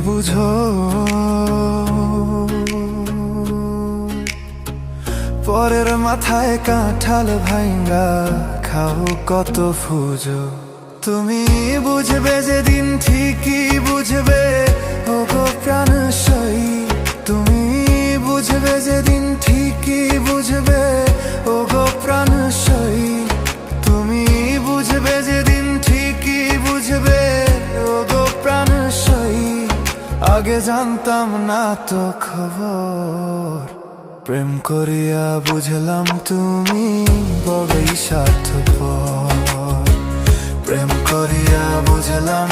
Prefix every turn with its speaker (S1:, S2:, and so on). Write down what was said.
S1: বুঝো, পরের মাথায় কাঁঠাল ভাঙ্গা খাও কত ফুজো। তুমি বুঝবে যেদিন ঠিকই বুঝবে ওগো প্রাণ সই, তুমি বুঝবে যেদিন ঠিকই বুঝবে ওগো প্রাণ সই, তুমি বুঝবে যেদিন ঠিকই বুঝবে ওগো প্রাণ সই। আগে জানতাম না তো খবর, প্রেম করিয়া বুঝলাম তুমি বড়ই স্বার্থপর, প্রেম করিয়া বুঝলাম